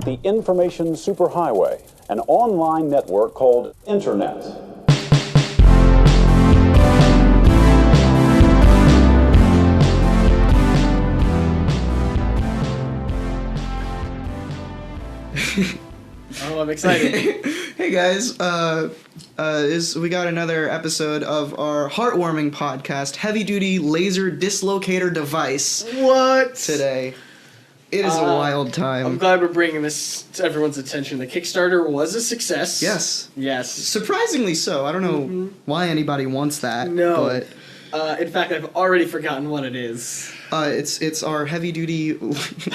the information superhighway, an online network called Internet. Oh, I'm excited. Hey guys, we got another episode of our heartwarming podcast, Heavy Duty Laser Dislocator Device. What? Today. It is a wild time. I'm glad we're bringing this to everyone's attention. The Kickstarter was a success. Yes. Yes. Surprisingly so. I don't know why anybody wants that. No. But in fact, I've already forgotten what it is. it's our Heavy Duty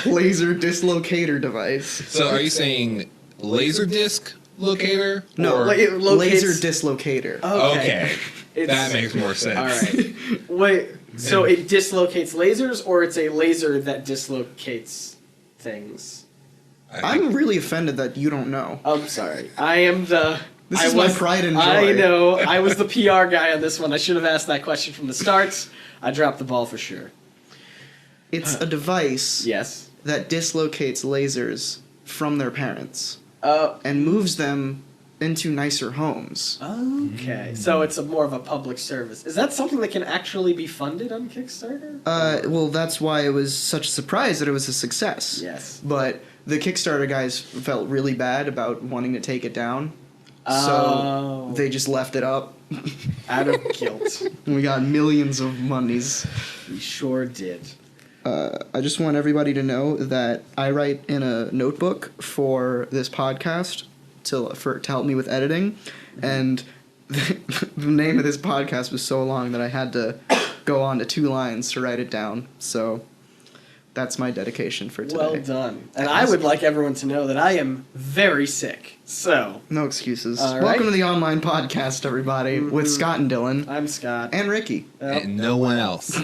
Laser Dislocator Device. So are you saying laser disc locator? No, or... laser dislocator. Okay. That makes more sense. All right. Wait, so it dislocates lasers, or it's a laser that dislocates things? I'm really offended that you don't know. I'm sorry. I am the... This is my pride and joy. I know. I was the PR guy on this one. I should have asked that question from the start. I dropped the ball for sure. It's a device that dislocates lasers from their parents and moves them into nicer homes. Okay, so it's more of a public service. Is that something that can actually be funded on Kickstarter? Well, that's why it was such a surprise that it was a success. Yes. But the Kickstarter guys felt really bad about wanting to take it down. So they just left it up. Out of guilt. We got millions of monies. We sure did. I just want everybody to know that I write in a notebook for this podcast to help me with editing, and the name of this podcast was so long that I had to go on to 2 lines to write it down. So that's my dedication for today. Well done. And I would like everyone to know that I am very sick. So no excuses. All Welcome right. to the online podcast, everybody, with Scott and Dylan. I'm Scott. And Ricky. Yep. And no one else.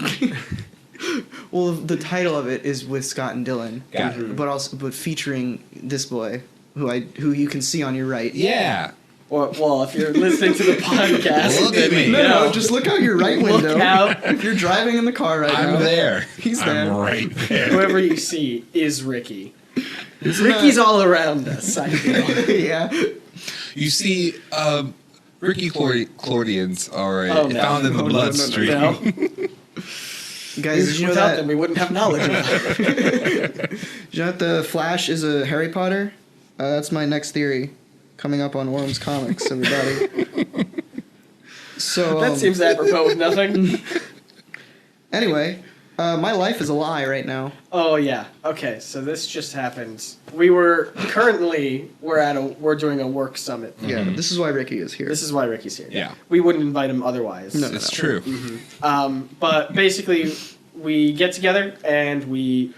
Well, the title of it is with Scott and Dylan. Got it. But featuring this boy, who you can see on your right. Yeah. Well, if you're listening to the podcast, Look at me. No, just look out your right window. Look out. If you're driving in the car right now. I'm there. He's there. I'm right there. Whoever you see is Ricky. Ricky's all around us, I feel. Yeah. You see, Ricky Chlordians are found in the No. bloodstream. Guys, did you know Without that? them, we wouldn't have knowledge of that. Did you know that the Flash is a Harry Potter? That's my next theory. Coming up on Worms Comics, everybody. So That seems apropos of nothing. Anyway, my life is a lie right now. Oh yeah. Okay, so this just happened. We're doing a work summit. Yeah, this is why Ricky is here. This is why Ricky's here. Yeah. We wouldn't invite him otherwise. No. That's true. But basically, we get together and we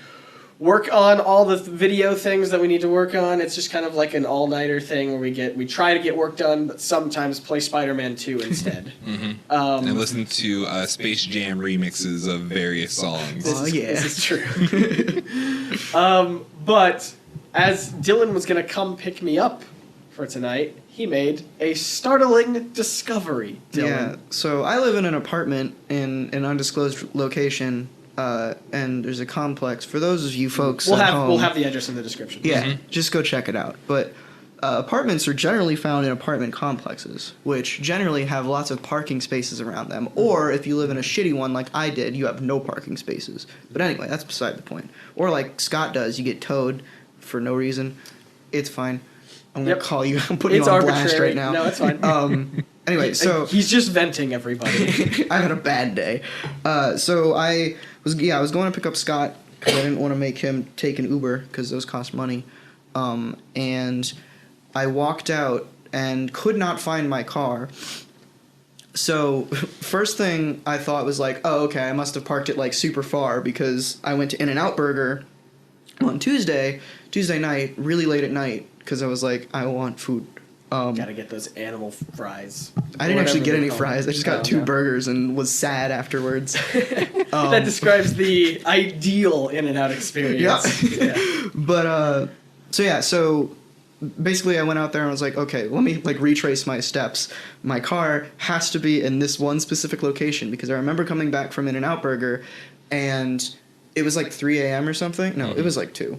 work on all the video things that we need to work on. It's just kind of like an all-nighter thing where we try to get work done, but sometimes play Spider-Man 2 instead. And listen to Space Jam remixes of various songs. This is true. But as Dylan was going to come pick me up for tonight, he made a startling discovery, Dylan. Yeah, so I live in an apartment in an undisclosed location, and there's a complex. For those of you folks We'll at home, have the address in the description. yeah, just go check it out. But apartments are generally found in apartment complexes, which generally have lots of parking spaces around them. Or if you live in a shitty one like I did, you have no parking spaces. But anyway, that's beside the point. Or like Scott does, you get towed for no reason. It's fine. I'm going to call you. I'm putting you on blast right now. No, it's fine. Anyway, so he's just venting everybody. I had a bad day. So I was going to pick up Scott because I didn't want to make him take an Uber because those cost money. And I walked out and could not find my car. So first thing I thought was like, oh, okay, I must have parked it like super far because I went to In-N-Out Burger on Tuesday night, really late at night, because I was like, I want food. Gotta get those animal fries. I didn't actually get any fries. I just got 2 burgers and was sad afterwards. That describes the ideal In-N-Out experience. Yeah. But, so basically I went out there and was like, okay, let me like retrace my steps. My car has to be in this one specific location because I remember coming back from In-N-Out Burger and it was like 3 a.m. or something. No, it was like 2,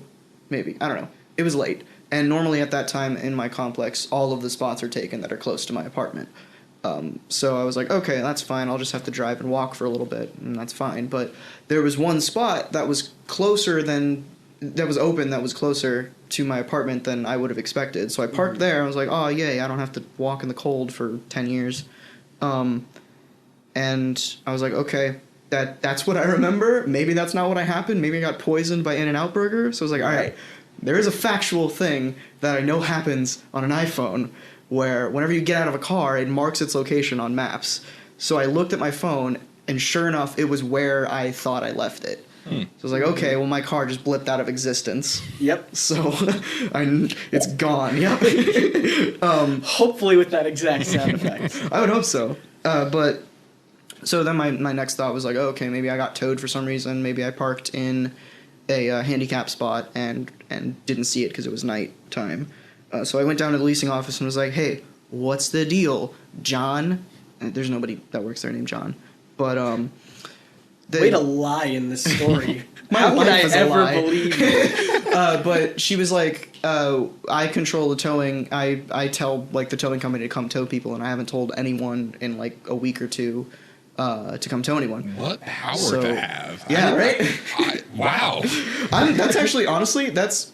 maybe. I don't know. It was late. And normally at that time in my complex, all of the spots are taken that are close to my apartment. So I was like, okay, that's fine. I'll just have to drive and walk for a little bit, and that's fine. But there was one spot that was open, that was closer to my apartment than I would have expected. So I parked there. I was like, oh, yay, I don't have to walk in the cold for 10 years. And I was like, okay, that's what I remember. Maybe that's not what happened. Maybe I got poisoned by In-N-Out Burger. So I was like, all right, there is a factual thing that I know happens on an iPhone where whenever you get out of a car, it marks its location on maps. So I looked at my phone, and sure enough, it was where I thought I left it. So I was like, okay, well, my car just blipped out of existence. Yep. So it's gone. Yep. Hopefully with that exact sound effect. I would hope so. But so then my next thought was like, oh, okay, maybe I got towed for some reason. Maybe I parked in a handicap spot and didn't see it because it was night time. So I went down to the leasing office and was like, hey, what's the deal, John? There's nobody that works there named John. But way to lie in this story. How would I life is a ever lie. believe you? But she was like, I control the towing. I tell like the towing company to come tow people, and I haven't told anyone in like a week or two to come tow anyone. What power So- to have. Yeah, right? Wow. That's actually, honestly, that's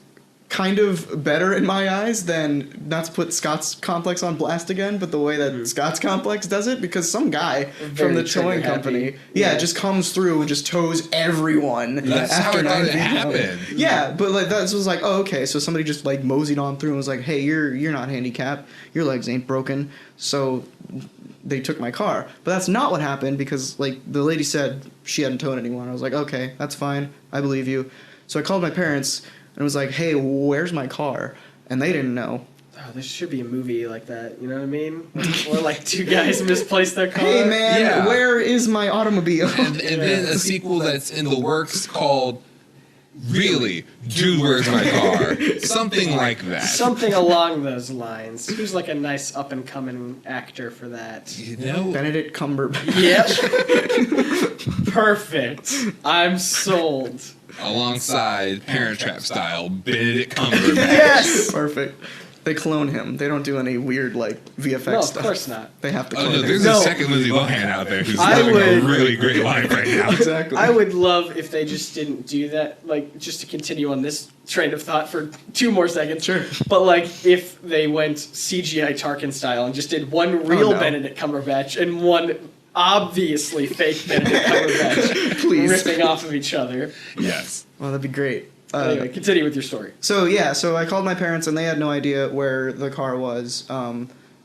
kind of better in my eyes than, not to put Scott's complex on blast again, but the way that Scott's complex does it, because some guy from the towing company, just comes through and just tows everyone That's after how 9 it p.m. happened. Yeah, but like that was like, oh, okay, so somebody just like moseyed on through and was like, hey, you're not handicapped, your legs ain't broken, so they took my car. But that's not what happened, because like the lady said she hadn't towed anyone. I was like, okay, that's fine, I believe you. So I called my parents and was like, hey, where's my car? And they didn't know. Oh, there should be a movie like that, you know what I mean? Or like two guys misplace their car. Hey man, Yeah. where is my automobile? And then a sequel that's in the works called Really? Dude, where's my car? Something like that. Something along those lines. Who's like a nice up and coming actor for that? You know, Benedict Cumberbatch. Yep. Perfect. I'm sold. alongside Parent Trap style Benedict Cumberbatch. Yes. Perfect. They clone him. They don't do any weird like VFX No, of stuff. course not. They have to Oh clone no, him. there's No. a second Lindsay Lohan out there who's I having would- a really great life right now. Exactly. I would love if they just didn't do that, like, just to continue on this train of thought for 2 more seconds. Sure. But, like, if they went CGI Tarkin style and just did one real no. Benedict Cumberbatch and one obviously fake Benedict Cumberbatch Please. ripping off of each other. Yes. Well, that'd be great. Anyway, continue with your story. So I called my parents and they had no idea where the car was.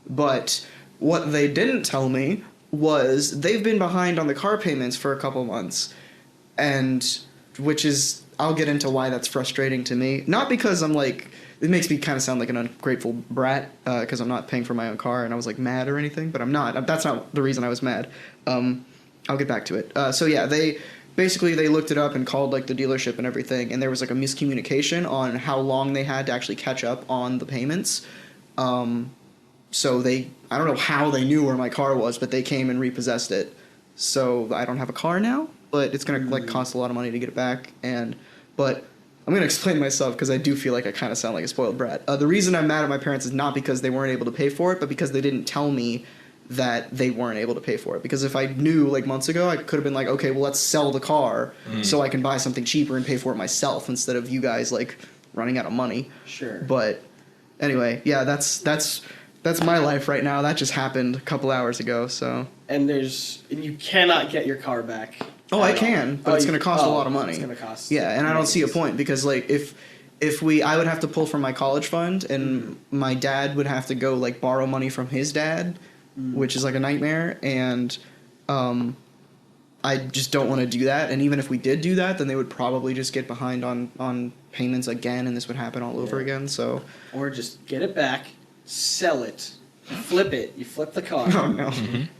But what they didn't tell me was they've been behind on the car payments for a couple months, and which is, I'll get into why that's frustrating to me. Not because I'm like, it makes me kind of sound like an ungrateful brat because I'm not paying for my own car and I was like mad or anything, but I'm not. That's not the reason I was mad. I'll get back to it. They looked it up and called like the dealership and everything, and there was like a miscommunication on how long they had to actually catch up on the payments. So I don't know how they knew where my car was, but they came and repossessed it. So I don't have a car now, but it's gonna like cost a lot of money to get it back. But I'm gonna explain myself because I do feel like I kind of sound like a spoiled brat. The reason I'm mad at my parents is not because they weren't able to pay for it, but because they didn't tell me that they weren't able to pay for it. Because if I knew like months ago, I could have been like, okay, well, let's sell the car so I can buy something cheaper and pay for it myself instead of you guys like running out of money. Sure. But anyway, yeah, that's my life right now. That just happened a couple hours ago. So And you cannot get your car back. oh, I at can, all. but it's going to cost a lot of money. It's going to cost. Yeah, and I don't see a point because like if I would have to pull from my college fund and my dad would have to go like borrow money from his dad, which is like a nightmare, and I just don't want to do that. And even if we did do that, then they would probably just get behind on payments again, and this would happen all over again. So Or just get it back, sell it, flip it. You flip the car. oh no.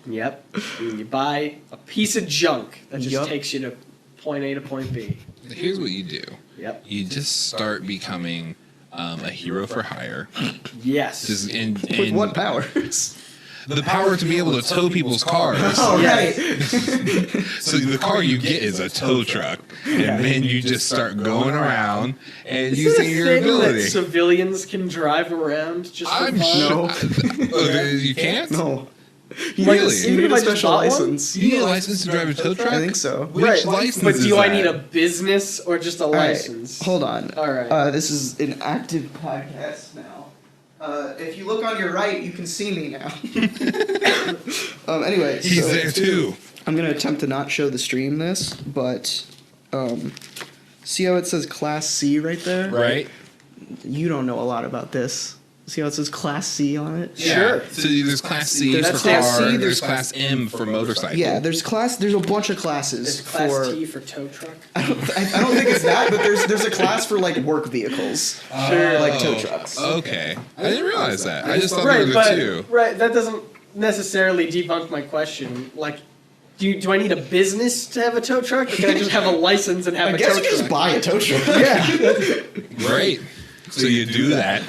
Yep. And you buy a piece of junk that just Yup. takes you to point A to point B. Here's what you do. Yep. You just start becoming a hero for hire. Yes. Just With what powers? the power to be able to tow people's cars. Oh, right. So the car you get is a tow truck, and then you just start going around and Is using it a your thing ability. that civilians can drive around just for I'm fun? sure. You can't? No. Really? You need Even a if I just special bought one? license. You need a license to drive a tow truck? I think so. Which Right, license but is do I that? need a business or just a All right, license? hold on. All right. This is an active podcast now. If you look on your right, you can see me now. Anyway, He's so there too. I'm gonna attempt to not show the stream this, but see how it says Class C right there? Right? You don't know a lot about this. See how it says Class C on it? Sure. So there's Class C There's for Class car, C, there's there's Class M for motorcycle. Yeah, there's a bunch of classes Is Class for. T for tow truck? I don't think it's that, but there's a class for like work vehicles, Sure. like tow trucks. Okay. I didn't realize that. I just thought Right, there were but two. right, that doesn't necessarily debunk my question. Like, do I need a business to have a tow truck, or can I just have a license and have I a guess tow you can just truck? buy a tow truck. Yeah. Great. So you do that.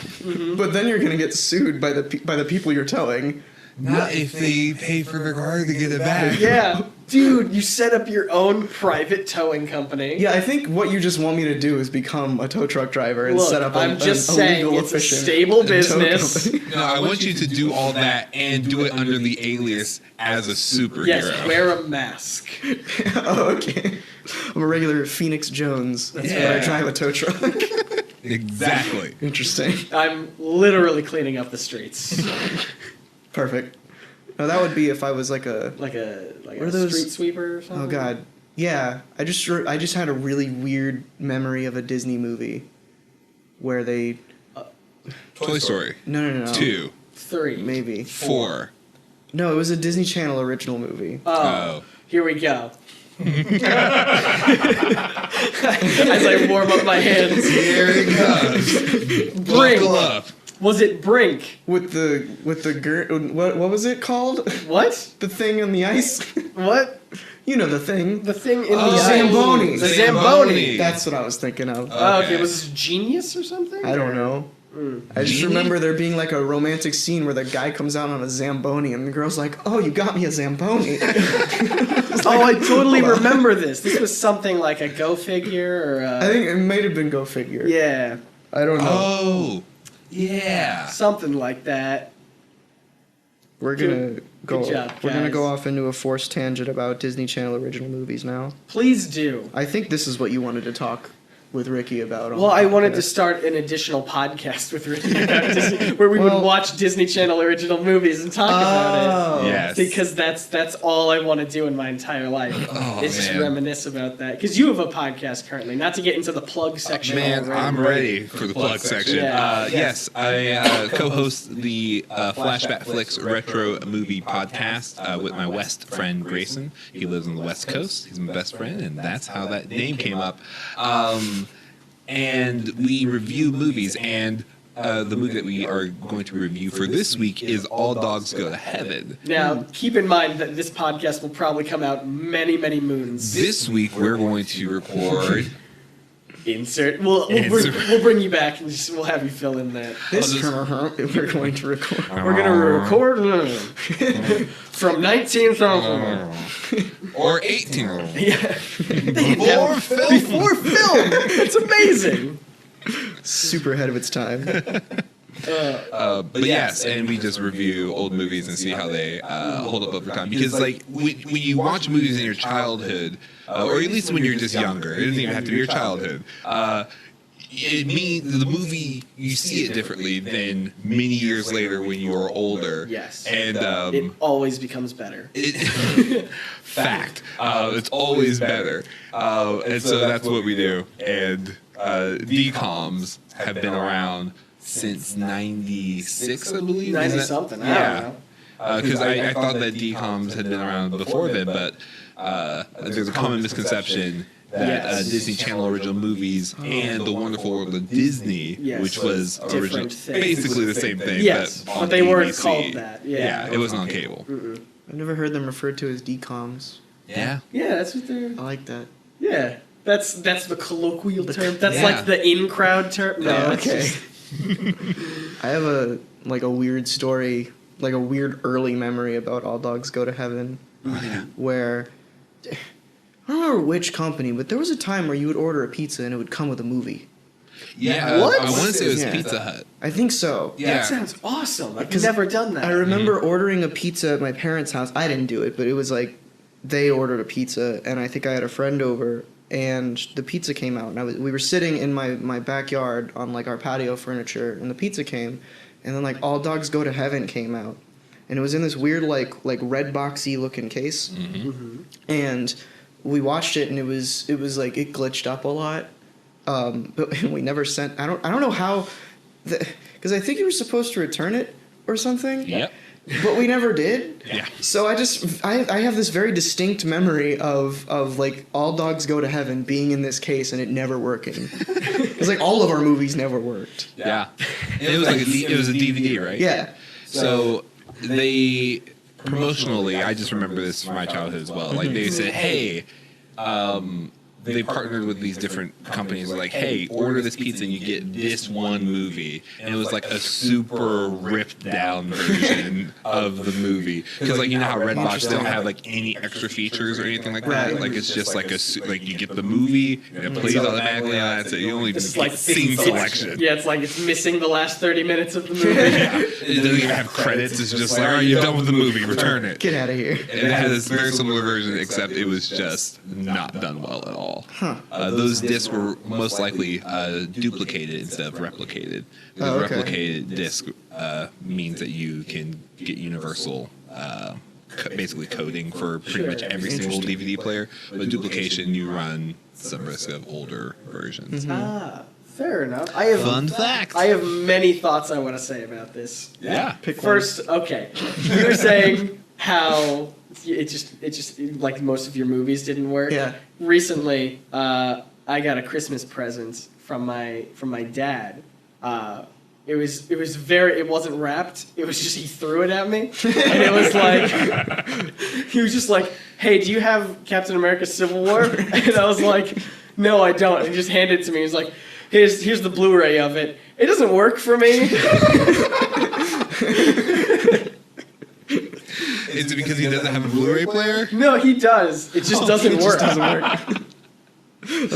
But then you're gonna get sued by the people you're towing. Not if they pay for the car to get it back. Yeah, dude, you set up your own private towing company. Yeah, I think what you just want me to do is become a tow truck driver and Look, set up I'm just a saying legal, it's a efficient stable tow business. company. No, I want you to do all that and do it under the alias as a superhero. Yes, wear a mask. Oh, okay. I'm a regular Phoenix Jones. That's why I Yeah. drive a tow truck. Exactly. Interesting. I'm literally cleaning up the streets, Perfect. No, that would be if I was like a. like a What are a those- street sweeper or something. Oh God. Yeah, I just had a really weird memory of a Disney movie where they. Toy Story. No. 2, 3. Maybe. 4. No, it was a Disney Channel original movie. Oh. Here we go. As I warm up my hands. Here it goes. Brink. Buckle up. Was it Brink? With the what was it called? What? The thing on the ice. What? You know the thing. The thing in Oh, the Zamboni. The Zamboni. That's what I was thinking of. Oh, okay. Okay. Was this Genius or something? I don't know. I just Genie? remember there being like a romantic scene where the guy comes out on a Zamboni and the girl's like, "Oh, you got me a Zamboni." Oh, I totally remember this. This was something like a Go figure or I think it might have been Go Figure. yeah, I don't know. Oh. Yeah. something like that. We're gonna go. good job, we're gonna guys. go off into a forced tangent about Disney Channel original movies now. Please do. I think this is what you wanted to talk with Ricky about. On Well, the I wanted to podcast. start an additional podcast with Ricky about Disney, where we Well- would watch Disney Channel original movies and talk about it. Yes. Because that's all I want to do in my entire life Oh, is just man. reminisce about that. Because you have a podcast currently, not to get into the plug section. Man, already. I'm ready for the plug section. Yeah. Yes, I co-host the Flashback Flicks Retro Movie Podcast with my West friend Grayson. He lives on the West Coast. He's my best friend, and that's how that name came up. And we review movies, and the movie that we are going to review for this week is All Dogs Go to Heaven. Now, keep in mind that this podcast will probably come out many, many moons. This week we're going to record. Insert. We'll bring you back and we'll have you fill in that. This we're going to record. We're gonna record from 19,000. Or 18. Yeah. Before film. Before film. It's amazing. Super ahead of its time. But yes, and we just review old movies and see how they hold up over time. Because like when you watch movies in your childhood, or at least when you're just younger, it doesn't even have to be your childhood. It means the movie you see it differently than many years later when you are older. Yes. And It always becomes better. fact, it's always better, and so that's what we do. And DComs have been around since '96, I believe. 90 something. I Yeah. don't know. Because I thought that DComs had been around before then, but there's a common misconception that Yes. Disney Channel original movies and The Wonderful World of Disney, Yes. which was Different original, things. basically the same thing. Yes, but, on but they weren't ABC. called that. Yeah. it wasn't on cable. I've never heard them referred to as decoms. Yeah. Yeah, that's what they're. I like that. Yeah, that's the colloquial term. That's Yeah. like the in-crowd term. No, Oh, it's okay. just- I have a weird story like a weird early memory about All Dogs Go to Heaven, where I don't remember which company, but there was a time where you would order a pizza and it would come with a movie. Yeah, What? I want to say it was Yeah. Pizza Hut. I think so. Yeah. That sounds awesome. I've never done that. I remember ordering a pizza at my parents' house. I didn't do it, but it was like they ordered a pizza, and I think I had a friend over, and the pizza came out, and we were sitting in my backyard on like our patio furniture, and the pizza came, and then like All Dogs Go to Heaven came out, and it was in this weird like red boxy looking case, and we watched it, and it was like it glitched up a lot, but we never sent. I don't know how, because I think you were supposed to return it or something. Yep. But we never did. Yeah. So I have this very distinct memory of like All Dogs Go to Heaven being in this case and it never working. It's like all of our movies never worked. Yeah. It was like it was a DVD, right? Yeah. So they promotionally, I just remember this from my childhood as well. Like they said, hey, they partnered with these different companies. Like, hey, order this pizza and you get this one movie. And it was like a super ripped down version of the movie. Because like you know how Redbox don't have like any extra features or anything like that. Right. Like it's just like like you get the movie and it plays automatically on it. So you only It's just like get scene selection. Yeah, it's like it's missing the last 30 minutes of the movie. It doesn't even have credits. It's just like, all right, you're done with the movie. Return it. Get out of here. And it had this very similar version, except it was just not done well at all. Those discs were most likely duplicated instead of replicated. Because Oh, okay. replicated disc means that you can get universal, basically coding for pretty much every single DVD player. But duplication, you run some risk of older versions. Fair enough. I have Fun fact. I have many thoughts I want to say about this. Yeah. Pick First, okay, you were saying how it just like most of your movies didn't work. Yeah. Recently, I got a Christmas present from my dad. It wasn't wrapped. It was just he threw it at me, and it was like he was just like, "Hey, do you have Captain America: Civil War?" And I was like, "No, I don't." And he just handed it to me. He was like, "Here's the Blu-ray of it. It doesn't work for me." Is it because he doesn't have a Blu-ray player? No, he does. It just doesn't work. That's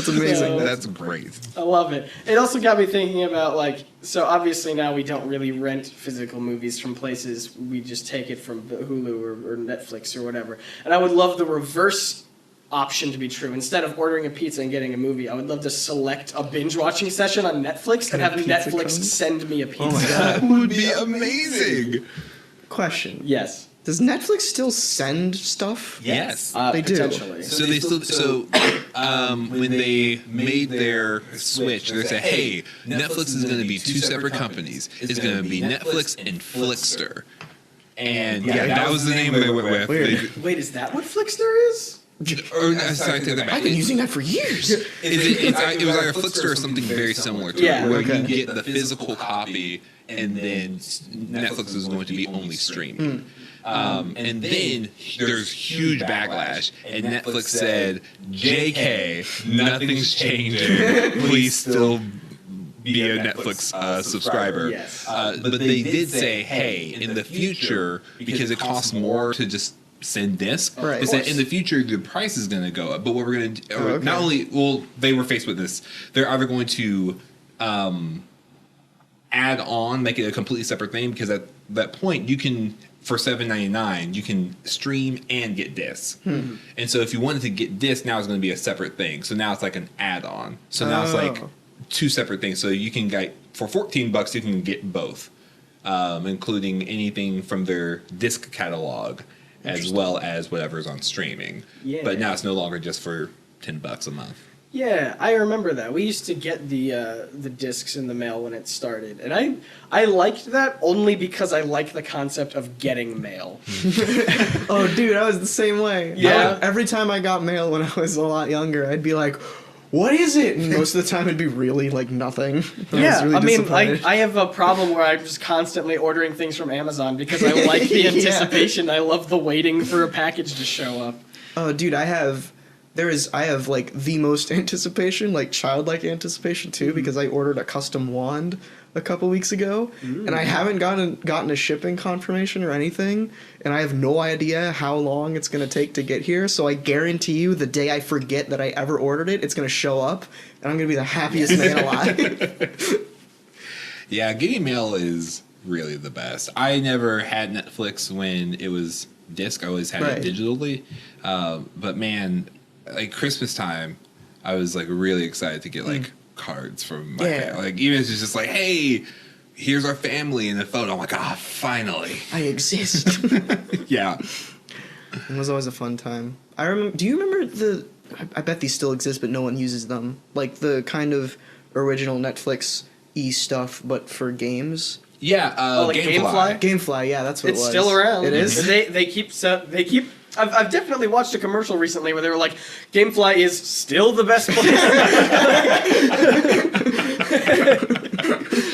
amazing. So- That's great. I love it. It also got me thinking about, like, so obviously now we don't really rent physical movies from places. We just take it from Hulu or Netflix or whatever. And I would love the reverse option to be true. Instead of ordering a pizza and getting a movie, I would love to select a binge-watching session on Netflix and have pizza Netflix come? send me a pizza. Oh my God. That would be amazing. Question. Yes. Does Netflix still send stuff? Yes. They do. Potentially. So they still when they made their switch, they said, "Hey, Netflix is going to be two separate companies. It's going to be Netflix and Flickster." And yeah, that was the name they went with. Weird. Wait, is that what Flickster is? Sorry, take that back. I've been using that for years. It was either Flickster or something very similar to Yeah. it, where Okay. you get the physical copy, and then Netflix is going to be only streaming. And then there's huge backlash, and Netflix said, "JK, nothing's changing. Please still be a Netflix subscriber." Yes. But they did say, "Hey, in the future, because it costs more to just send disc, Right. they said in the future the price is going to go up. But what we're going to do, okay. not only they were faced with this, they're either going to add on, make it a completely separate thing, because at that point you can." For $7.99, you can stream and get discs. And so if you wanted to get discs, now it's going to be a separate thing. So now it's like an add-on. So now it's like two separate things. So you can get, for $14, you can get both, including anything from their disc catalog as well as whatever's on streaming. Yeah. But now it's no longer just for $10 a month. Yeah, I remember that. We used to get the discs in the mail when it started, and I liked that only because I liked the concept of getting mail. Oh, dude, I was the same way. Yeah. Every time I got mail when I was a lot younger, I'd be like, "What is it?" And most of the time, it'd be really like nothing. Yeah, really I mean, disappointed. I have a problem where I'm just constantly ordering things from Amazon because I like the Yeah. anticipation. I love the waiting for a package to show up. Oh, dude, I have I have like the most anticipation, like childlike anticipation too, because I ordered a custom wand a couple weeks ago, and I haven't gotten a shipping confirmation or anything, and I have no idea how long it's gonna take to get here. So I guarantee you, the day I forget that I ever ordered it, it's gonna show up, and I'm gonna be the happiest man alive. Yeah, getting mail is really the best. I never had Netflix when it was disc. I always had it digitally. But man, like Christmas time, I was like really excited to get like cards from my family. Like even if it's just like, hey, here's our family in the photo. I'm like, finally. I exist. Yeah. It was always a fun time. I remember. Do you remember I bet these still exist, but no one uses them. Like the kind of original Netflix stuff, but for games. Yeah, like Gamefly. Gamefly, yeah, that's what it was. It's still around. It is? They keep. I've definitely watched a commercial recently where they were like, Gamefly is still the best place.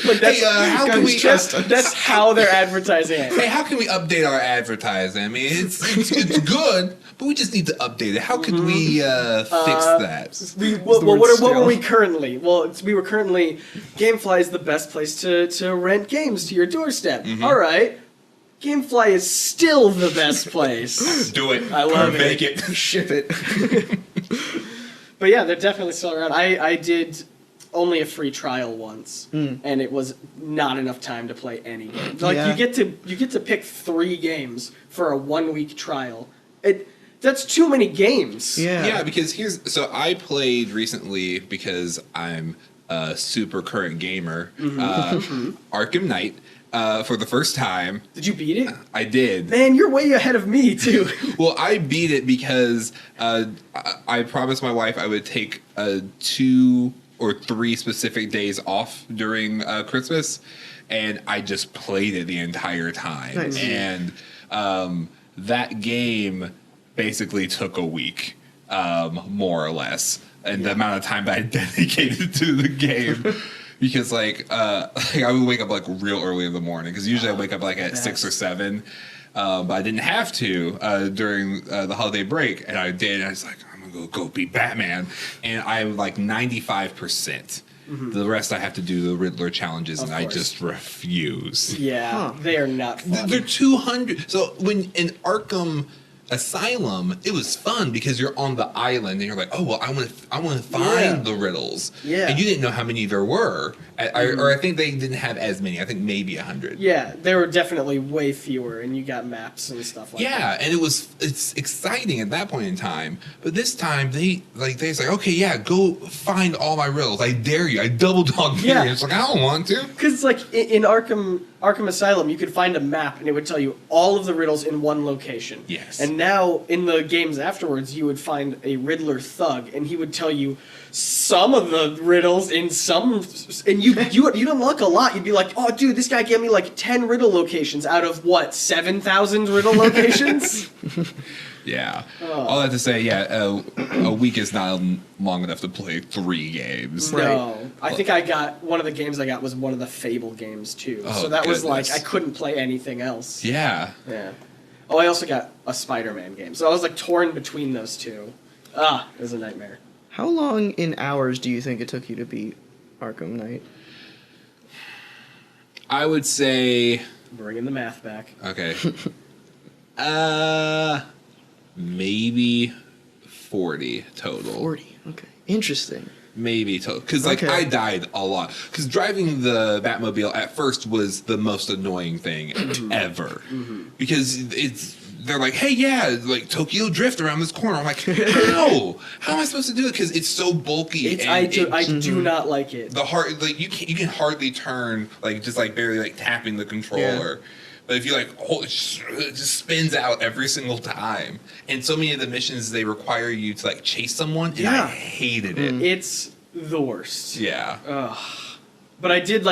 Like that's, how can we that's how they're advertising it. Hey, how can we update our advertising? I mean, it's good, but we just need to update it. How could we fix that? What were we currently? Well, we were currently. Gamefly is the best place to rent games to your doorstep. All right. Gamefly is still the best place. Do it. I love it. Make it. Ship it. But yeah, they're definitely still around. I did only a free trial once, and it was not enough time to play any games. Like you get to pick 3 games for a 1-week trial. That's too many games. Yeah, because so I played recently because I'm a super current gamer. Arkham Knight. For the first time. Did you beat it? I did. Man, you're way ahead of me, too. Well, I beat it because I promised my wife I would take 2 or 3 specific days off during Christmas, and I just played it the entire time. Nice. And that game basiculd took a week, more or less, and the amount of time that I dedicated to the game. Because like I would wake up like real early in the morning because usually I wake up like at 6 or 7, but I didn't have to during the holiday break, and I did. And I was like, I'm gonna go beat Batman, and I'm like 95%. The rest I have to do the Riddler challenges, and I just refuse. Yeah, they are not fun. They're 200. So when in Arkham Asylum, it was fun because you're on the island and you're like, oh well, I want to find the riddles. Yeah, and you didn't know how many there were, or I think they didn't have as many. I think maybe 100. Yeah, there were definitely way fewer, and you got maps and stuff like that. Yeah, and it's exciting at that point in time. But this time they say, okay, yeah, go find all my riddles. I dare you. I double dog dare you. It's like I don't want to. Because it's like in Arkham Asylum, you could find a map and it would tell you all of the riddles in one location. Yes. And now in the games afterwards, you would find a Riddler thug, and he would tell you some of the riddles in some, and you'd unlock a lot. You'd be like, oh, dude, this guy gave me like 10 riddle locations out of what 7,000 riddle locations. Yeah. All that to say, a week is not long enough to play 3 games. No. I think one of the games I got was one of the Fable games, too. Oh, so that was like, I couldn't play anything else. Yeah. Yeah. Oh, I also got a Spider-Man game. So I was like torn between those two. It was a nightmare. How long in hours do you think it took you to beat Arkham Knight? I would say... Bringing the math back. Okay. Maybe 40 total. 40, okay. Interesting. Maybe total. Because, I died a lot. Because driving the Batmobile at first was the most annoying thing ever. Because they're like, hey, yeah, like Tokyo Drift around this corner. I'm like, how? How am I supposed to do it? Because it's so bulky. I do not like it. You can hardly turn, just barely tapping the controller. Yeah. But if you it just spins out every single time. And so many of the missions, they require you to chase someone, and I hated it. It's the worst. Yeah. Ugh. But I did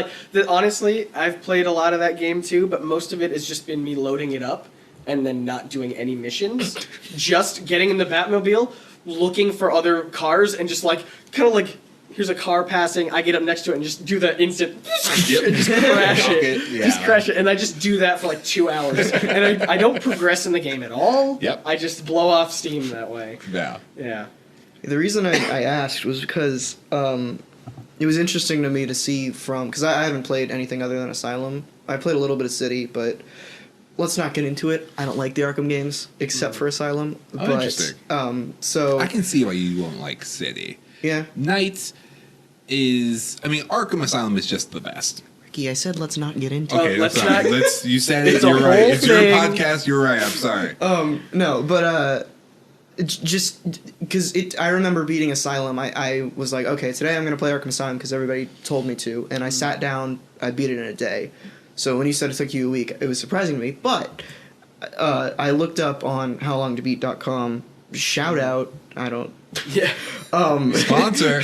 honestly, I've played a lot of that game too, but most of it has just been me loading it up and then not doing any missions. Just getting in the Batmobile, looking for other cars, and just here's a car passing, I get up next to it and just do the instant and just crash it. Yeah. Just crash it. And I just do that for 2 hours. And I don't progress in the game at all. Yep. I just blow off steam that way. Yeah. Yeah. The reason I asked was because it was interesting to me to see because I haven't played anything other than Asylum. I played a little bit of City, but let's not get into it. I don't like the Arkham games except for Asylum. Oh, interesting. So I can see why you won't like City. Yeah. Night is... I mean, Arkham Asylum is just the best. Ricky, I said let's not get into Okay, it. that's fine. You said it. It's a You're right. whole It's your thing. podcast. You're right. I'm sorry. No, but just because I remember beating Asylum, I was like, okay, today I'm going to play Arkham Asylum because everybody told me to, and I sat down, I beat it in a day. So when you said it took you a week, it was surprising to me, but I looked up on howlongtobeat.com, shout out, I don't... Yeah. Sponsor.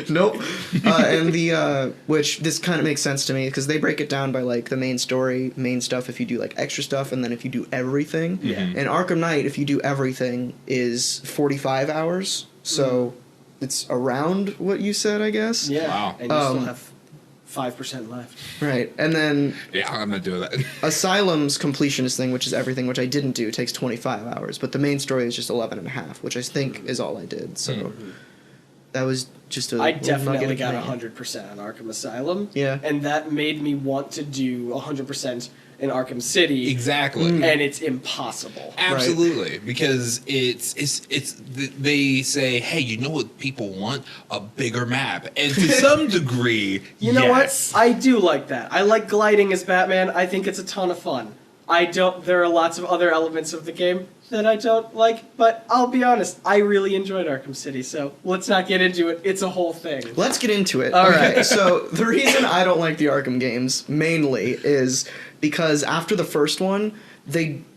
Nope. And which this kind of makes sense to me because they break it down by like the main story, main stuff if you do like extra stuff, and then if you do everything. Yeah. And Arkham Knight, if you do everything, is 45 hours. So it's around what you said, I guess. Yeah. Wow. And you still have 5% left. Right. And then Yeah, I'm not doing that. Asylum's completionist thing, which is everything, which I didn't do, takes 25 hours. But the main story is just 11 and a half, which I think is all I did. So that was just a I little definitely nugget of got pain. 100% on Arkham Asylum. Yeah. And that made me want to do 100% in Arkham City. Exactly. And it's impossible. Absolutely, because it's they say, hey, you know what people want? A bigger map, and to some degree, You know yes. what? I do like that. I like gliding as Batman. I think it's a ton of fun. There are lots of other elements of the game that I don't like, but I'll be honest, I really enjoyed Arkham City, so let's not get into it. It's a whole thing. Let's get into it. All Okay, right. So the reason I don't like the Arkham games mainly is because after the first one,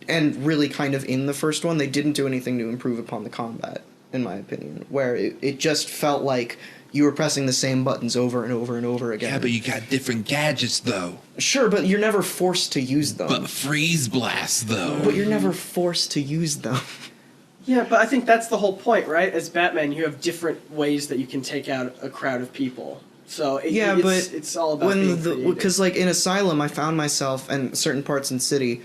and really kind of in the first one, they didn't do anything to improve upon the combat, in my opinion, where it just felt like you were pressing the same buttons over and over and over again. Yeah, but you got different gadgets though. Sure, but you're never forced to use them. But freeze blast though. But you're never forced to use them. Yeah, but I think that's the whole point, right? As Batman, you have different ways that you can take out a crowd of people. So it's all about being creative. because like in Asylum, I found myself in certain parts in City,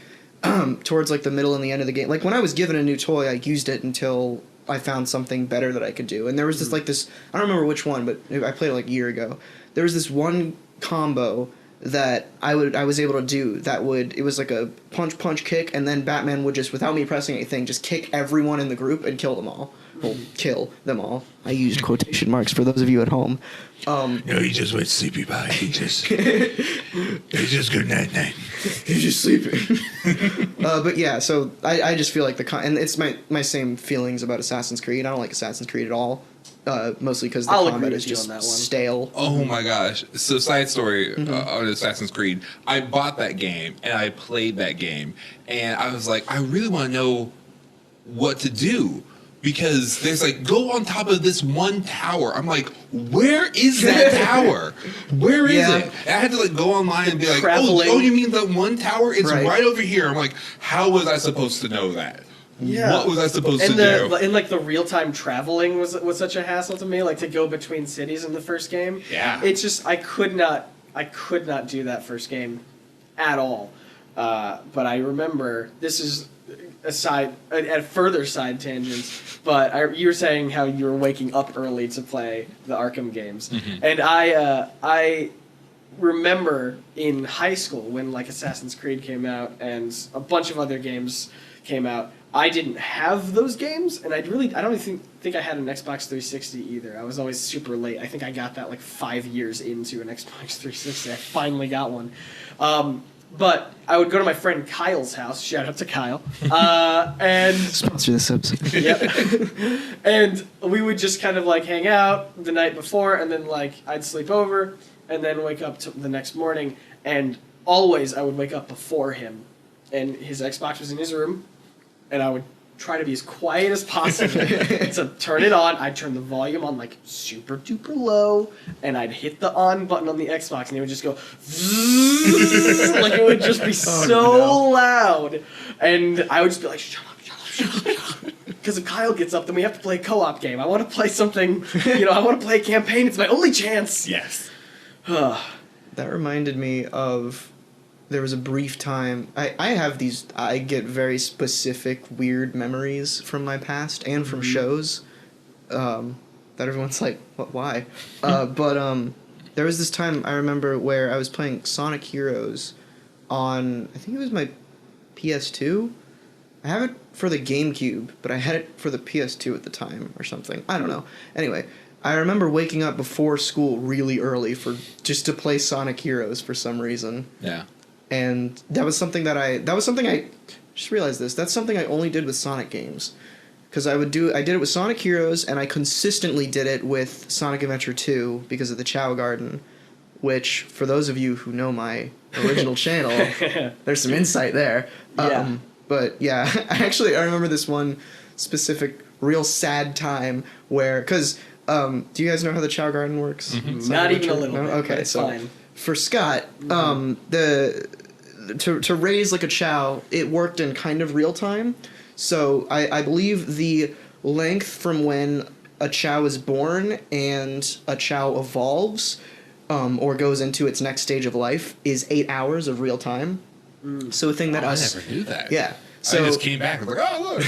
towards like the middle and the end of the game. Like when I was given a new toy, I used it until I found something better that I could do. And there was this I don't remember which one, but I played it like a year ago. There was this one combo that I was able to do it was like a punch kick, and then Batman would just, without me pressing anything, just kick everyone in the group and kill them all. Well, kill them all. I used quotation marks for those of you at home. No, he just went sleepy bye. He just good night. He's just sleeping. But yeah, so I just feel like and it's my same feelings about Assassin's Creed. I don't like Assassin's Creed at all. Mostly because the I'll combat agree is with you just on that one. stale. Oh my gosh. So side story on Assassin's Creed. I bought that game and I played that game and I was like, I really want to know what to do. Because there's like, go on top of this one tower. I'm like, where is that tower? Where is it? And I had to like go online and be like, oh, you mean the one tower? It's right over here. I'm like, how was I supposed to know that? Yeah. What was I supposed to do? And like the real time traveling was such a hassle to me, like to go between cities in the first game. Yeah. It's just I could not do that first game at all. But I remember, this is a further side tangents, but you were saying how you were waking up early to play the Arkham games, and I remember in high school when like Assassin's Creed came out and a bunch of other games came out. I didn't have those games, and I don't even think I had an Xbox 360 either. I was always super late. I think I got that like 5 years into an Xbox 360. I finally got one. But I would go to my friend Kyle's house. Shout out to Kyle. And Sponsor this episode. yep. And we would just kind of like hang out the night before, and then like I'd sleep over, and then wake up the next morning. And always I would wake up before him, and his Xbox was in his room, and I would try to be as quiet as possible to turn it on. I'd turn the volume on like super duper low, and I'd hit the on button on the Xbox, and it would just go zzz, like it would just be loud, and I would just be like, shut up. Because if Kyle gets up, then we have to play a co-op game. I want to play something, I want to play a campaign. It's my only chance. Yes. That reminded me of, there was a brief time, I get very specific weird memories from my past and from shows. that everyone's like, what? Why? But there was this time I remember where I was playing Sonic Heroes on, I think it was my PS2. I have it for the GameCube, but I had it for the PS2 at the time or something. I don't know. Anyway, I remember waking up before school really early just to play Sonic Heroes for some reason. Yeah. And that was something I just realized this. That's something I only did with Sonic games. Because I did it with Sonic Heroes, and I consistently did it with Sonic Adventure 2 because of the Chow Garden, which, for those of you who know my original channel, there's some insight there. Yeah. But yeah, I remember this one specific real sad time where, because, do you guys know how the Chow Garden works? Mm-hmm. Not even a little bit. Okay, it's so fine. For Scott, to raise like a Chow, it worked in kind of real time. So I believe the length from when a Chow is born and a Chow evolves, or goes into its next stage of life, is 8 hours of real time. So a thing that I never knew that. Yeah. So I just came back and was like, oh, look.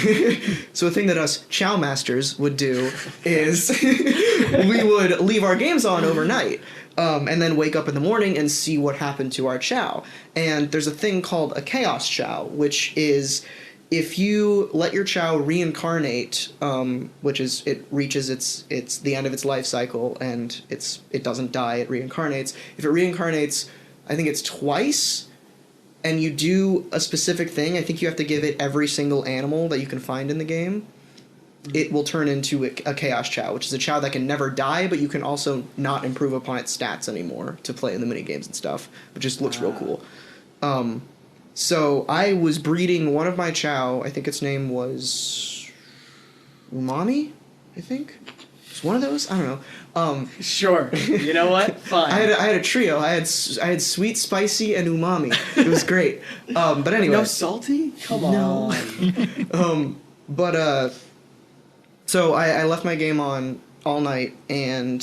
So a thing that us Chow masters would do is we would leave our games on overnight, and then wake up in the morning and see what happened to our Chow. And there's a thing called a Chaos Chow, which is if you let your Chow reincarnate, which is it reaches its the end of its life cycle and it doesn't die, it reincarnates. If it reincarnates, I think it's twice. And you do a specific thing, I think you have to give it every single animal that you can find in the game. It will turn into a Chaos Chow, which is a Chow that can never die, but you can also not improve upon its stats anymore to play in the minigames and stuff, which just looks real cool. So I was breeding one of my Chow, I think its name was Umami, I think? It's one of those? I don't know. Sure. You know what? Fine. I had a trio. I had sweet, spicy, and umami. It was great. But anyway. No salty? Come on. So I left my game on all night, and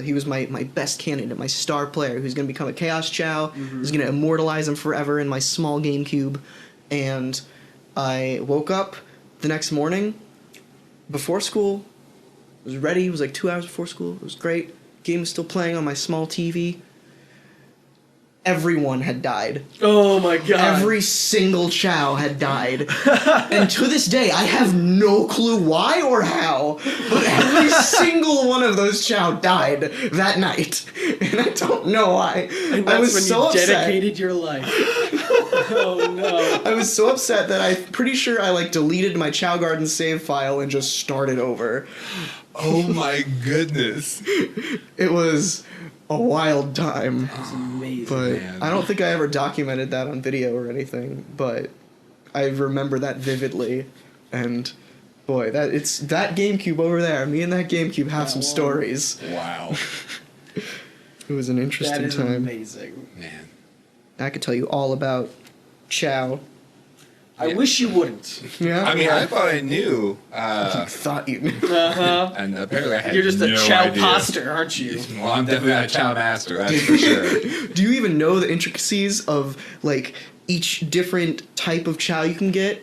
he was my best candidate, my star player, who's going to become a Chaos Chow, who's going to immortalize him forever in my small GameCube. And I woke up the next morning before school. I was ready. It was like 2 hours before school. It was great. Game was still playing on my small TV. Everyone had died. Oh my god. Every single Chow had died. And to this day, I have no clue why or how, but every single one of those Chow died that night. And I don't know why. And that's I was when so you upset. dedicated your life. Oh no. I was so upset that I'm pretty sure I deleted my Chow Garden save file and just started over. Oh my goodness. It was a wild time. That's amazing. But Man. I don't think I ever documented that on video or anything, but I remember that vividly. And boy, that GameCube over there, me and that GameCube have some stories. Wow. It was an interesting that is time. amazing. Man. I could tell you all about Chow. I wish you wouldn't. Yeah. I mean, I thought I knew. Thought you knew. Uh-huh. And apparently I had You're just a no Chow idea. poster, aren't you? Well, I'm definitely not a Chow master, that's for sure. Do you even know the intricacies of each different type of Chow you can get?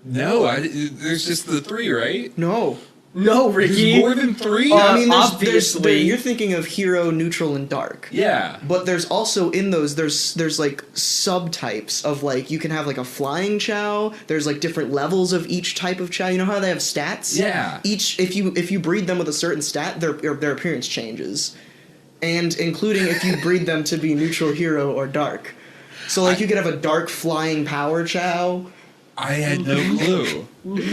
No, there's just the 3, right? No. No, Ricky. There's more than 3? I mean, obviously. you're thinking of hero, neutral, and dark. Yeah. But there's also in those there's subtypes of you can have a flying Chow. There's different levels of each type of Chow. You know how they have stats? Yeah. Each if you breed them with a certain stat, their appearance changes, and including if you breed them to be neutral, hero, or dark. So you could have a dark flying power Chow. I had no clue.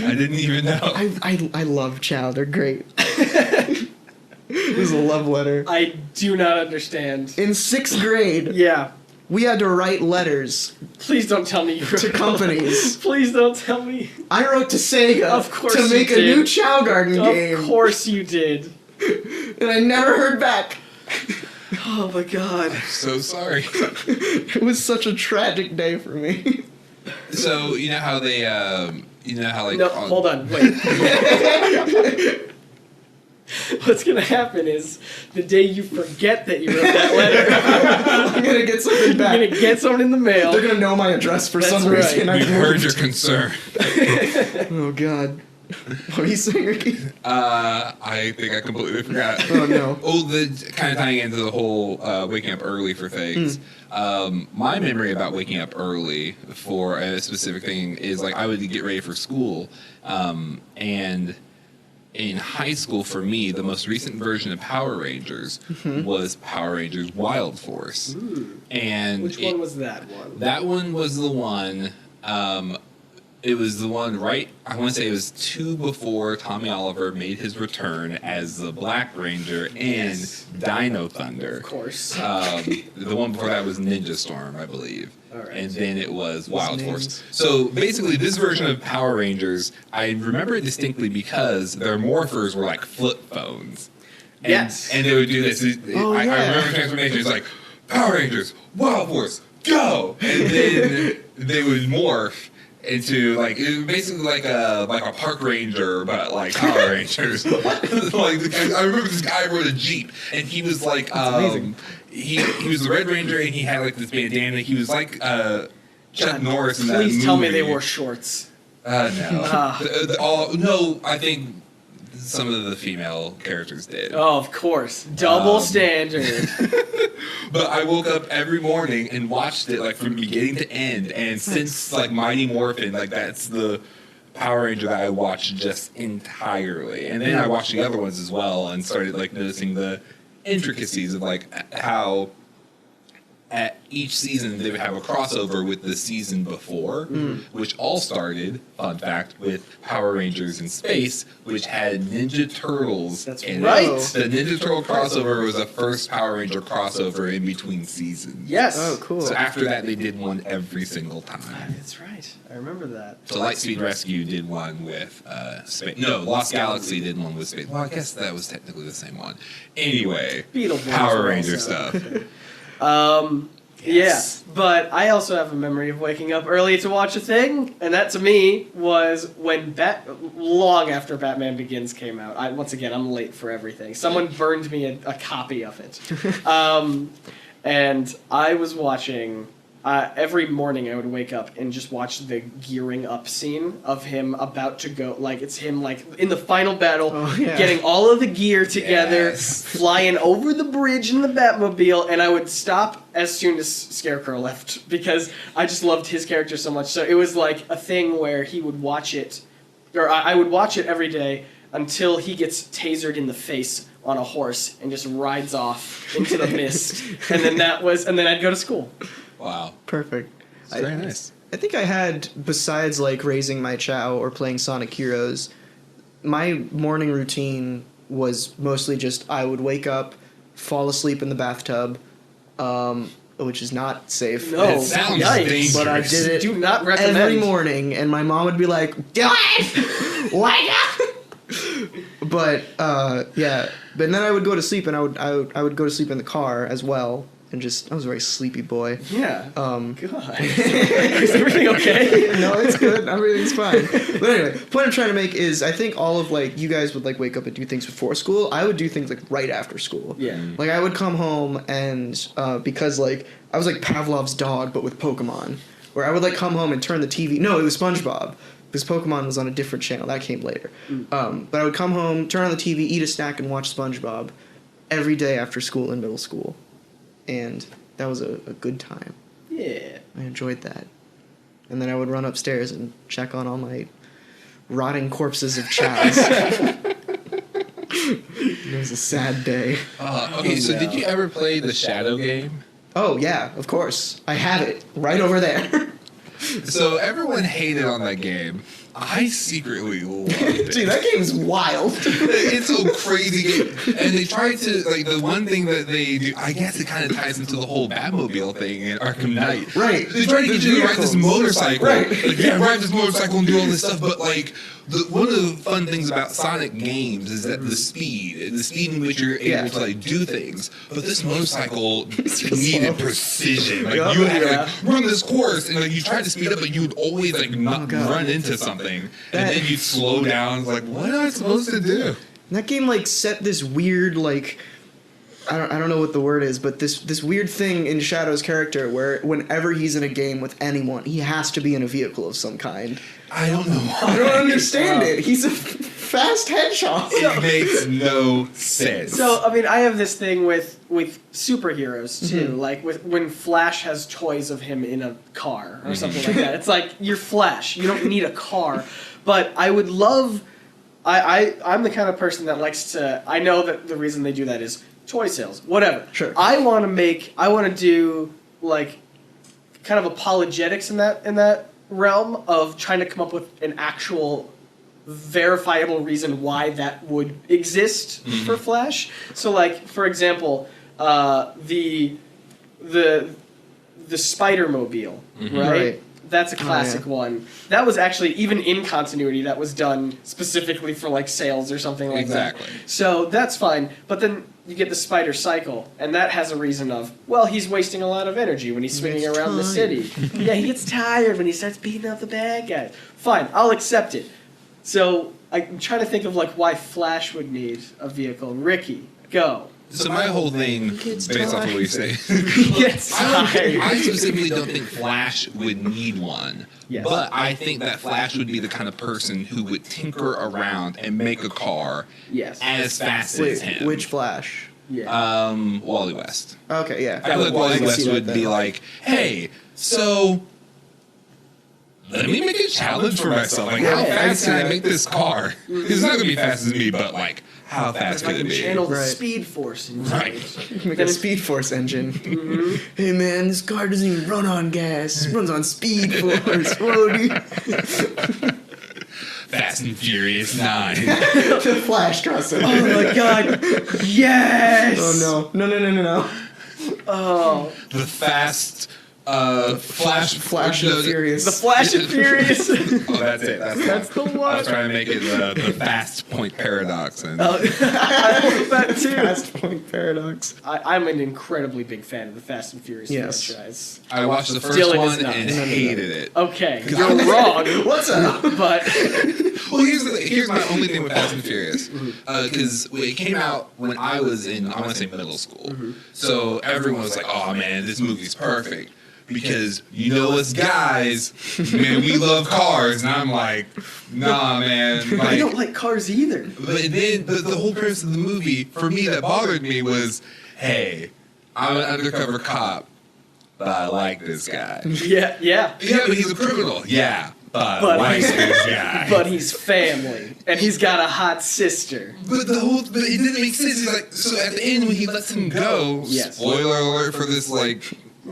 I didn't even know. I love Chow. They're great. It was a love letter. I do not understand. In 6th grade, Yeah. we had to write letters Please don't tell me you wrote to companies. Please don't tell me. I wrote to SEGA Of course to you make a did. new Chow Garden game. Of course you did. And I never heard back. Oh my god. So sorry. It was such a tragic day for me. So, you know how they, No, hold on, wait. What's gonna happen is the day you forget that you wrote that letter, I'm gonna get something you're back. gonna get something in the mail. They're gonna know my address for That's some right. reason. I We've heard moved. your concern. Oh god. What are you saying, Ricky? I think I completely forgot. Oh, no. Oh, the kind of tying into the whole waking up early for things. My memory about waking up early for a specific thing is like I would get ready for school, and in high school for me, the most recent version of Power Rangers was Power Rangers Wild Force. And Which one was that one? That one was the one. It was the one I want to say it was 2 before Tommy Oliver made his return as the Black Ranger and Dino Thunder. Of course. The one before that was Ninja Storm, I believe. All right. And then it was Wild Force. So basically, this version of Power Rangers, I remember it distinctly because their morphers were like flip phones. And, Yes. And they would do this. I yeah. remember transformation. It's like, Power Rangers, Wild Force, go! And then they would morph into like it was basically like a park ranger, but like Power Rangers. Like I remember this guy rode a Jeep, and he was like he was the Red Ranger, and he had like this bandana. He was like Chuck Norris in that movie. Please tell me they wore shorts. No. No, I think some of the female characters did. Oh, of course. Double standard. But I woke up every morning and watched it like from beginning to end, and since like Mighty Morphin, like that's the Power Ranger that I watched just entirely. And then I watched the other ones as well and started like noticing the intricacies of like how at each season they would have a crossover with the season before, which all started, fun fact, with Power Rangers in Space, which had Ninja Turtles. That's in right. It. The Ninja Turtle crossover was the first Power Ranger crossover in between seasons. Yes. Oh, cool. So after that, they did one every single time. That's right. I remember that. So Lightspeed Rescue did one with Space. No, Lost Galaxy did one with Space. Well, I guess that was technically the same one. Anyway, Beetleborgs Power were Ranger also- stuff. Yeah, but I also have a memory of waking up early to watch a thing, and that to me was when long after Batman Begins came out. Once again, I'm late for everything. Someone burned me a copy of it. And I was watching, every morning I would wake up and just watch the gearing up scene of him about to go, like it's him like in the final battle, getting all of the gear together, flying over the bridge in the Batmobile, and I would stop as soon as Scarecrow left because I just loved his character so much. So it was like a thing where he would watch it, or I would watch it every day until he gets tasered in the face on a horse and just rides off into the mist, and then I'd go to school. Wow. Perfect. It's very nice. I think I had, besides like raising my Chow or playing Sonic Heroes, my morning routine was mostly just I would wake up, fall asleep in the bathtub, which is not safe. No, It sounds dangerous. But I did it Do not recommend. every morning, and my mom would be like, "Do it, wake up!" But yeah, but then I would go to sleep, and I would go to sleep in the car as well. And I was a very sleepy boy. Yeah. God. Is everything okay? No, it's good. Everything's fine. But anyway, point I'm trying to make is I think all of like you guys would like wake up and do things before school. I would do things like right after school. Yeah. Like I would come home and because like I was like Pavlov's dog but with Pokemon, where I would like come home and turn the TV. No, it was SpongeBob. Because Pokemon was on a different channel. That came later. But I would come home, turn on the TV, eat a snack, and watch SpongeBob every day after school in middle school. And that was a good time. Yeah. I enjoyed that. And then I would run upstairs and check on all my rotting corpses of Chaz. It was a sad day. Okay, so did you ever play the Shadow game? Oh, yeah, of course. I have it right over there. So everyone hated on that game. I secretly loved it. Dude, that game's wild. It's a crazy game. And they tried to, like, the one thing that they do, I guess it kind of ties into the whole Batmobile thing in Arkham Knight. Right. They try to get you to ride this motorcycle. Right. Like, yeah, ride this motorcycle and do all this stuff, but, like, one of the fun things about Sonic games is that the speed in which you're able to, like, do things. But this motorcycle needed precision. Like, you had to, like, run this course, and, like, you tried to speed up, but you would always, like, not run into something. And then you'd slow down. It's like, what am I supposed to do? That game, like, set this weird, like... I don't know what the word is, but this weird thing in Shadow's character where whenever he's in a game with anyone, he has to be in a vehicle of some kind. I don't know why. I don't understand it. He's a fast hedgehog. It makes no sense. So I mean, I have this thing with superheroes too. Like when Flash has toys of him in a car or something like that. It's like, you're Flash. You don't need a car. But I would love. I'm the kind of person that likes to. I know that the reason they do that is toy sales. Whatever. Sure. I want to do like kind of apologetics in that realm of trying to come up with an actual verifiable reason why that would exist for Flash. So, like, for example, the Spider-Mobile, right? That's a classic one. That was actually, even in continuity, that was done specifically for, like, sales or something like that. Exactly. So that's fine. But then you get the Spider Cycle, and that has a reason of, well, he's wasting a lot of energy when he's swinging around the city. Yeah, he gets tired when he starts beating up the bad guys. Fine, I'll accept it. So I'm trying to think of, like, why Flash would need a vehicle. Ricky, go. So my whole thing, based off of what you say, I specifically don't think Flash would need one. Yes. But I think that Flash would be the kind of person who would tinker around and make a car as fast as him. Which Flash? Yeah. Wally West. Okay, yeah. I feel like Wally West would be like, hey, so let me make a challenge for myself. Like, how fast can I make this car? It's not going to be fast as me, but, like, how fast could it be? Channel the Speed Force. Make a Speed Force engine. Hey man, this car doesn't even run on gas. It runs on Speed Force. Whoa, dude. Fast and Furious 9. The Flash crossover. Oh my god. Yes! Oh no. Oh. The Fast... Flash and Furious. The Flash and Furious. Oh, that's it. That's the one. I was trying to make it the Fast Point Paradox. And I like that too. Fast Point Paradox. I'm an incredibly big fan of the Fast and Furious franchise. I watched the first Dylan is one not. and hated it. Okay, you're wrong. What's up? But well, here's my only thing with Fast and Furious, because it came out when I was in, I want to say, middle school. So everyone was like, "Oh man, this movie's perfect." Because you know us guys, man, we love cars, and I'm like, nah, man. Like, I don't like cars either. But then the whole premise of the movie, for me, that bothered me was, hey, I'm an undercover cop, but I like this guy. Yeah. Yeah, but he's a criminal. Yeah, but I like this guy. But he's family, and he's got a hot sister. But it didn't make sense. He's like, so at the end when he lets him go, spoiler alert for this, like,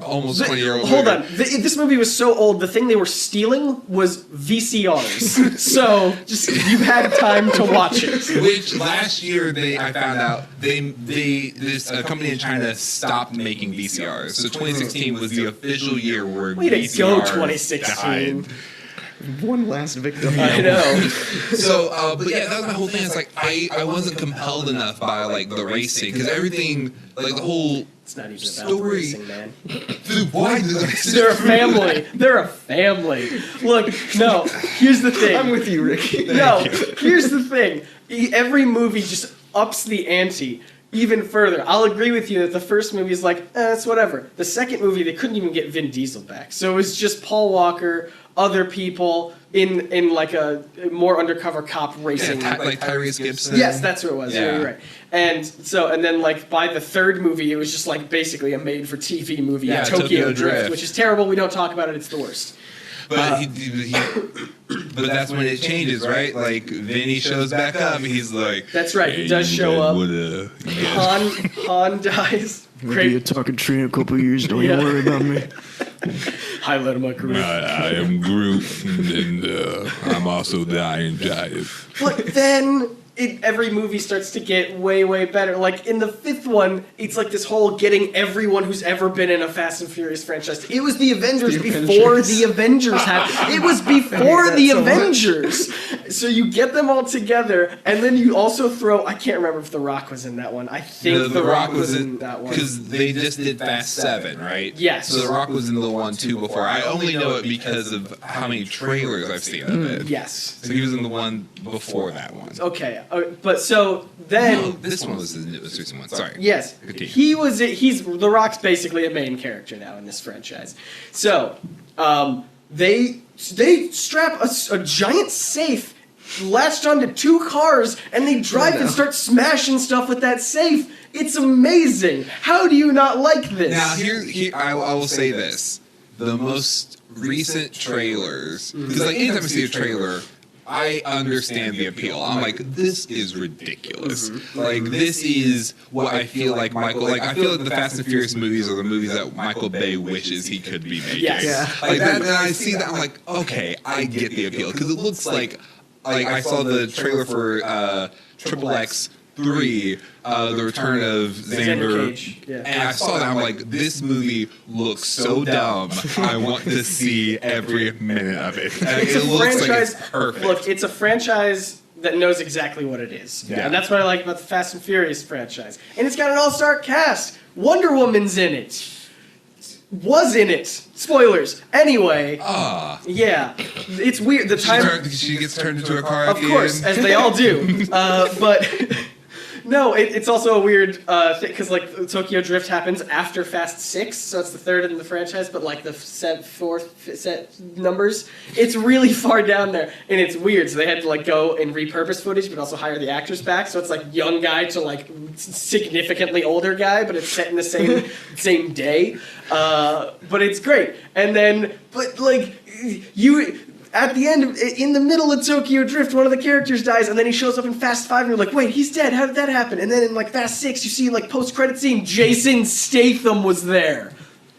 almost 20-year-old Hold on. This movie was so old, the thing they were stealing was VCRs. So, just, you had time to watch it. Which, last year, I found out, this company in China stopped making VCRs. So 2016 was the official year where Way to VCRs go, 2016. died. One last victim. I know. So, but yeah, that was my whole thing. It's like, I wasn't compelled enough by, like, the racing, because everything, like, the whole... It's not even about story. racing, man. Dude, why? They're a family. They're a family. Look, no, here's the thing. I'm with you, Ricky. No, here's the thing. Every movie just ups the ante even further. I'll agree with you that the first movie is like, it's whatever. The second movie, they couldn't even get Vin Diesel back. So it was just Paul Walker, other people in like a more undercover cop racing. Yeah, like Tyrese Gibson. Yes, that's what it was. Yeah. You're right. And then like by the third movie, it was just like basically a made-for-TV movie, Tokyo Drift, which is terrible. We don't talk about it. It's the worst. But but that's when it changes, right? Like Vinny shows back up, and he's like, "That's right, he does show up." Han dies. Great. Be a talking tree in a couple years. Don't you worry about me. Highlight of my career. I am Groot, and I'm also the Iron Giant. But then every movie starts to get way, way better. Like, in the fifth one, it's like this whole getting everyone who's ever been in a Fast and Furious franchise. It was the Avengers before the Avengers happened. It was before the Avengers. So you get them all together, and then you also throw... I can't remember if The Rock was in that one. I think The Rock was in that one. Because they just did Fast 7, right? Yes. So The Rock was in the 1-2 before. I only know it because of how many trailers I've seen of it. Yes. So he was in the one before that one. Okay. But so then... No, this one was the newest recent one. Sorry. Yes. Continue. He's The Rock's basically a main character now in this franchise. So, they strap a giant safe latched onto 2 cars, and they drive and start smashing stuff with that safe. It's amazing. How do you not like this? Now, here I will say this. The most recent trailers, because like anytime I see a trailer, I understand the appeal. I'm like, this is ridiculous. Like, this is what I feel like I feel like the Fast and Furious movies are the movies that Michael Bay wishes he could be making. Yes. Yeah. Like that, and I see that, I'm like, okay, I get the appeal. Because it looks like I saw the trailer for Triple X 3, The Return of Xander, Cage. Yeah. and I saw that, I'm like, this movie looks so dumb. I want to see every minute of it. It looks like it's perfect. Look, it's a franchise that knows exactly what it is. Yeah. And that's what I like about the Fast and Furious franchise. And it's got an all-star cast. Wonder Woman's in it. Was in it. Spoilers. Anyway. Yeah. It's weird. The time... She gets turned into a car Of course, as they all do. But... No, it's also a weird thing, because, like, Tokyo Drift happens after Fast 6, so it's the third in the franchise, but, like, the fourth set numbers, it's really far down there, and it's weird, so they had to, like, go and repurpose footage, but also hire the actors back, so it's, like, young guy to, like, significantly older guy, but it's set in the same day, but it's great. And then, but, like, at the end, in the middle of Tokyo Drift, one of the characters dies, and then he shows up in Fast 5, and you're like, wait, he's dead, how did that happen? And then in, like, Fast 6, you see, like, post-credit scene, Jason Statham was there.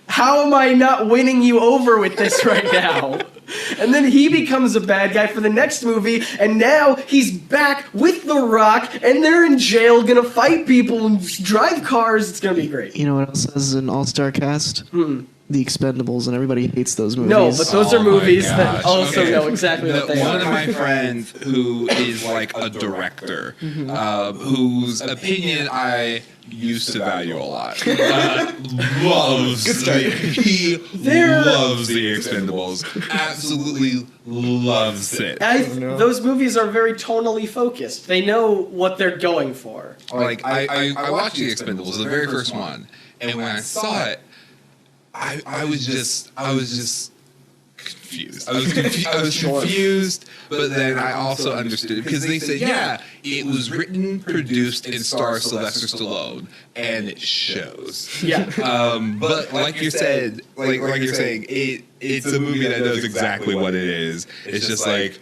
How am I not winning you over with this right now? And then he becomes a bad guy for the next movie, and now he's back with The Rock, and they're in jail, gonna fight people and drive cars. It's gonna be great. You know what else has an all-star cast? The Expendables, and everybody hates those movies. No, but those are movies that gosh. also Okay. know exactly what they One are. of my friends who is like a director, whose opinion I used to value a lot, loves he loves the Expendables, absolutely loves it. Those movies are very tonally focused. They know what they're going for. Like I watched the Expendables, the very first one, and when I saw it, I was just confused. I was confused, but then I also understood, because they said, yeah, it was written, produced, and stars Sylvester Stallone, and it shows. Yeah. But like you said, like you're saying, it's a movie that knows exactly what it is. It's just like,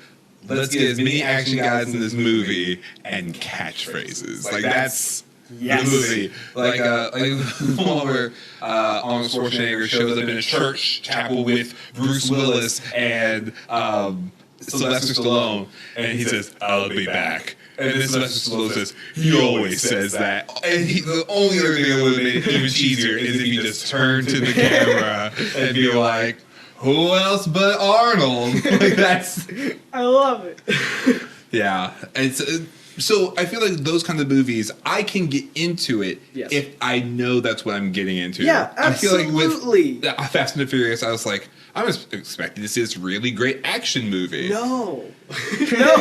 let's get as many action guys in this movie and catchphrases. Like, that's Yes. the movie. Like the one where Arnold Schwarzenegger shows up in a church chapel with Bruce Willis and Sylvester Stallone, and he says, "I'll be back." And then Sylvester Stallone says, "He always says that." And the only other thing that would have made it even cheesier is if he just turned to the camera and be like, "Who else but Arnold?" Like, that's... I love it. Yeah. It's... So I feel like those kinds of movies, I can get into it if I know that's what I'm getting into. Yeah, absolutely. I feel like with Fast and the Furious, I was like, I was expecting to see this really great action movie. No. No.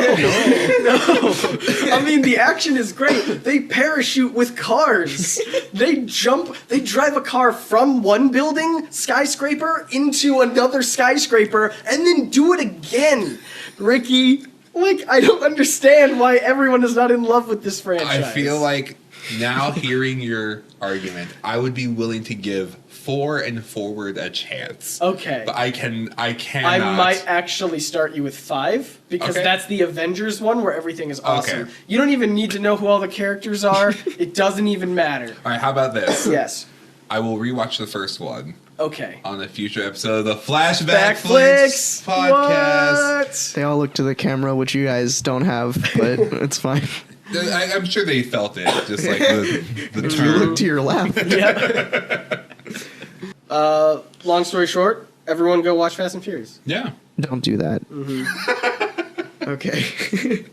I mean, the action is great. They parachute with cars. They drive a car from one building, skyscraper, into another skyscraper, and then do it again. Ricky... Like, I don't understand why everyone is not in love with this franchise. I feel like now hearing your argument, I would be willing to give 4 and forward a chance. Okay. But I cannot. I might actually start you with 5, because that's the Avengers one where everything is awesome. Okay. You don't even need to know who all the characters are. It doesn't even matter. All right, how about this? Yes. I will rewatch the first one. Okay. On a future episode of the Flashback Backflix podcast. What? They all look to the camera, which you guys don't have, but it's fine. I'm sure they felt it, just like the You term. look to your left. Yeah. Long story short, everyone go watch Fast and Furious. Yeah. Don't do that. Okay.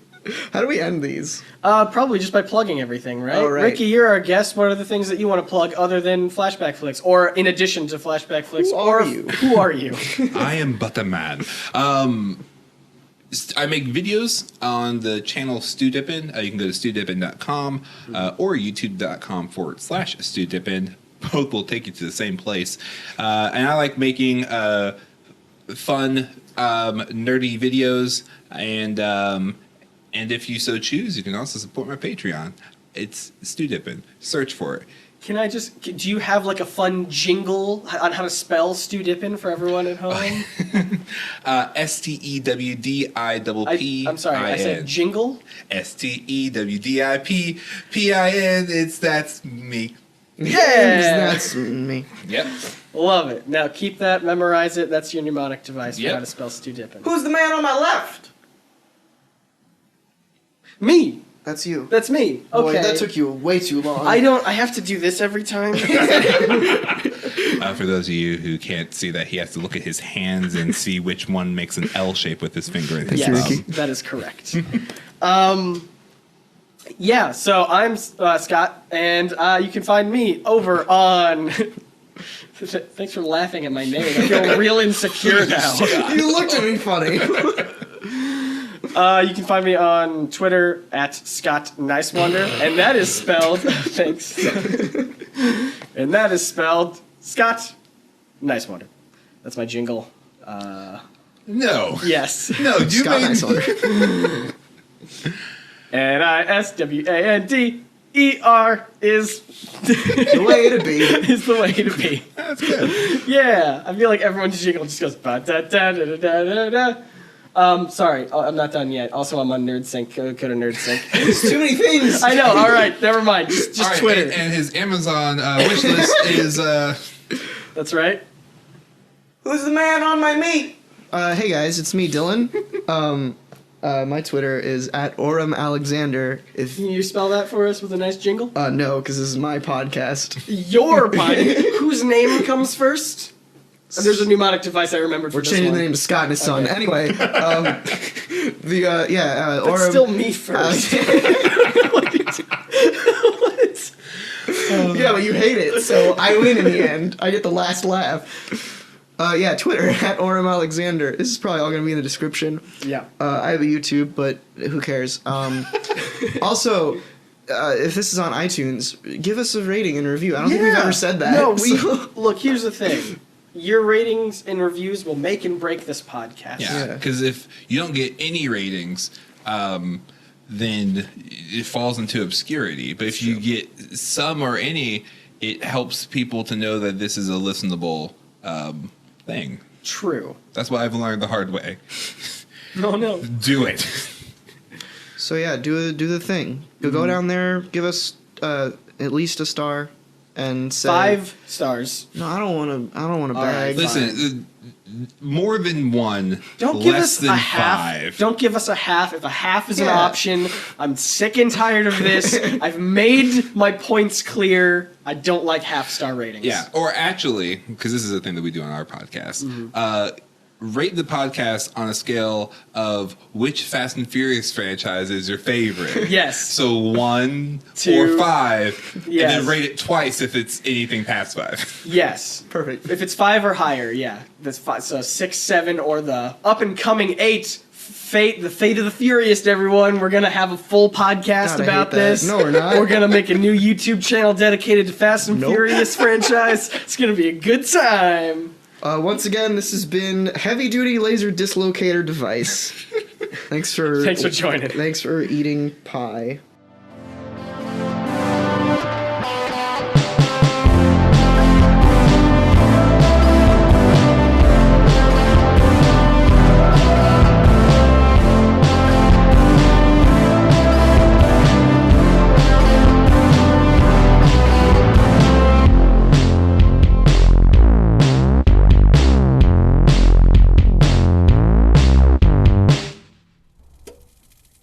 How do we end these? Probably just by plugging everything, right? Oh, right. Ricky, you're our guest. What are the things that you want to plug other than Flashback Flicks, or in addition to Flashback Flicks? Who are you? Who are you? I am but a man. I make videos on the channel Stu Dippin. You can go to stewdippin.com or youtube.com/Stu Dippin. Both will take you to the same place. And I like making fun, nerdy videos. And if you so choose, you can also support my Patreon. It's Stu Dippin. Search for it. Do you have like a fun jingle on how to spell Stu Dippin for everyone at home? STEWDIPPIN. I'm sorry, I said jingle? STEWDIPPIN. That's me. Yeah! That's me. Yep. Love it. Now keep that, memorize it. That's your mnemonic device for Yep. how to spell Stu Dippin. Who's the man on my left? Me! That's you. That's me. Okay. Boy, that took you way too long. I have to do this every time. For those of you who can't see that, he has to look at his hands and see which one makes an L shape with his finger and his Yes, thumb. that is correct. Yeah, so I'm Scott, and you can find me over on... Thanks for laughing at my name. I feel real insecure now. You looked at me funny. You can find me on Twitter at Scott Nicewonder, and that is spelled... Thanks. And that is spelled Scott Nicewonder. That's my jingle. No. Yes. No, you Scott made... Nicewonder. NISWANDER is The way to be. is the way to be. That's good. Yeah, I feel like everyone's jingle just goes ba da da da da da da. Sorry, I'm not done yet. Also, I'm on NerdSync. Go to NerdSync. There's too many things. I know. All right, never mind. Just All right, Twitter. And his Amazon wish list is... That's right. Who's the man on my meat? Hey guys, it's me, Dylan. My Twitter is at Orem Alexander. If Can you spell that for us with a nice jingle? no, because this is my podcast. Your podcast. Whose name comes first? There's a mnemonic device I remembered. We're for changing this the name to Scott and his son. Okay. Anyway, That's Orem. still me first. What? Yeah, but you hate it, so I win in the end. I get the last laugh. Twitter at Orem Alexander. This is probably all going to be in the description. Yeah. I have a YouTube, but who cares? Also, if this is on iTunes, give us a rating and review. I don't think we've ever said that. No, so- look, here's the thing. Your ratings and reviews will make and break this podcast. Yeah, Yeah. because if you don't get any ratings, then it falls into obscurity. But if you get some or any, it helps people to know that this is a listenable thing. True. That's what I've learned the hard way. No. Do it. So yeah, do the thing. Go down there, give us at least a star, and say 5 stars. No, I don't want to All right, brag. Listen, more than one, Don't give less us than a half. 5. Don't give us a half. If a half is an Yeah. option, I'm sick and tired of this. I've made my points clear. I don't like half-star ratings. Yeah, or actually, because this is a thing that we do on our podcast, rate the podcast on a scale of which Fast and Furious franchise is your favorite. Yes. So 1 2, or 5, yes. and then rate it twice if it's anything past 5. Yes. Perfect. If it's 5 or higher, yeah, that's 5. So 6, 7, or the up-and-coming 8. The Fate of the Furious, everyone. We're going to have a full podcast God, I about hate that. this. No, we're not. We're going to make a new YouTube channel dedicated to Fast and Nope. Furious franchise. It's going to be a good time. Once again, this has been Heavy Duty Laser Dislocator Device. Thanks for joining. Thanks for eating pie.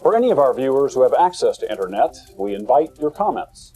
For any of our viewers who have access to internet, we invite your comments.